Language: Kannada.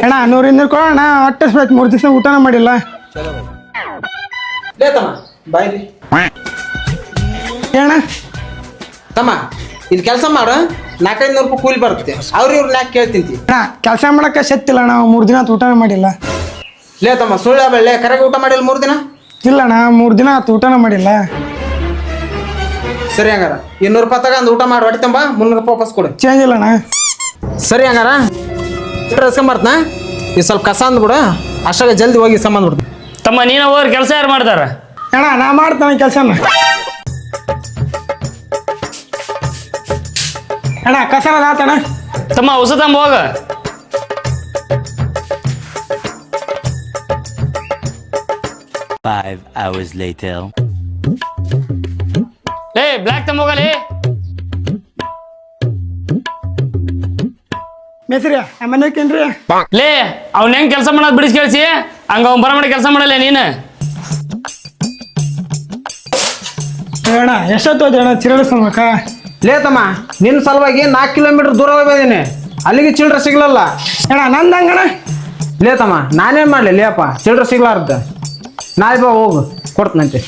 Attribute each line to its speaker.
Speaker 1: ಅಣ್ಣ 100 ಕೊಡೋಣ ಹೊಟ್ಟೆ ಸ್ಪೆಟ್ 3 ದಿವಸ ಊಟನ ಮಾಡಿಲ್ಲ
Speaker 2: ಲೇ ತಮ್ಮ ಬಾಯ್ಲಿ
Speaker 1: ಅಣ್ಣ
Speaker 2: ತಮ್ಮ ಇಲ್ಲಿ ಕೆಲಸ ಮಾಡು 400 ರೂಪಾಯಿ ಕೂಲಿ ಬರುತ್ತೆ ಇವ್ರನ್ನ ಯಾಕೆ ಕೇಳ್ತಿಂತಿ
Speaker 1: ಅಣ್ಣ ಕೆಲಸ ಮಾಡಕ್ಕೆ ಶಕ್ತಿಲ್ಲ ಅಣ್ಣ 3 ದಿನ ಊಟನ ಮಾಡಿಲ್ಲ
Speaker 2: ಲೇ ತಮ್ಮ ಸುಳ್ಳು ಬೆಳ್ಳೆ ಕರೆಗೆ ಊಟ ಮಾಡಿಲ್ಲ 3 ದಿನ
Speaker 1: ಇಲ್ಲ ಅಣ್ಣ 3 ದಿನ ಊಟನ ಮಾಡಿಲ್ಲ
Speaker 2: ಸರಿ ಹಂಗಾರ 200 ರೂಪಾಯಿ ತಗೊಂಡು ಊಟ ಮಾಡಿ ಹೊಡಿ ತಂಬ 300 ರೂಪಾಯಿ ವಾಪಸ್ ಕೊಡು
Speaker 1: ಚೇಂಜ್ ಇಲ್ಲ ಅಣ್ಣ
Speaker 2: ಸರಿ ಹಂಗಾರ ಇಸ್ಕೊಂಬರ್ತನ ಈ ಸ್ವಲ್ಪ ಕಸ ಅಂದ್ಬಿಡು ಅಷ್ಟಾಗ ಜಲ್ದಿ ಹೋಗಿ ಸಂಬಂಧ ಬಿಡ್ತೀನಿ
Speaker 3: ತಮ್ಮ ನೀನು ಹೋಗಿ ಕೆಲಸ ಯಾರು ಮಾಡ್ತಾರ
Speaker 1: ಅಣ್ಣ ನಾ ಮಾಡ್ತಾನೆ ಕೆಲಸನ ಅಣ್ಣ ಕಸನ ಆತಣ್ಣ
Speaker 3: ತಮ್ಮ ಔಷಧ ತಂಬ ಹೋಗ
Speaker 4: hours later.
Speaker 3: ಲೇ ಬ್ಲ್ಯಾಕ್ ತಂಬ ಹೋಗಲಿ
Speaker 1: ಮೇಸ್ರಿ ಮನೇಕೇನ್ರಿ
Speaker 3: ಲೇ ಅವ್ನ ಹೆಂಗ್ ಕೆಲಸ ಮಾಡೋದು ಬಿಡಿಸಿ ಕೇಳಿಸಿ ಹಂಗ ಅವ್ನು ಬರ ಮಾಡಿ ಕೆಲಸ ಮಾಡಲ್ಲ ನೀನು
Speaker 1: ಅಣ್ಣ ಎಷ್ಟೊತ್ತು ಹೋದ್ರಿ ಅಣ್ಣ ಚಿರಳಿಸ್ಬೇಕ
Speaker 2: ಲೇ ತಮ್ಮ ನಿನ್ನ ಸಲುವಾಗಿ 4 ಕಿಲೋಮೀಟರ್ ದೂರ ಹೋಗಿದ್ದೀನಿ ಅಲ್ಲಿಗೆ ಚಿಲ್ಡ್ರ ಸಿಗ್ಲಲ್ಲ
Speaker 1: ಅಣ್ಣ ನಂದು ಹಂಗಣ್ಣ
Speaker 2: ಲೇ ತಮ್ಮ ನಾನೇನು ಮಾಡಲಿ ಲೇಪ್ಪ ಚಿಲ್ಡ್ರ ಸಿಗ್ಲಾರ್ದ ನಾಳೆ ಬಾ ಹೋಗು ಕೊಡ್ತನಂತೆ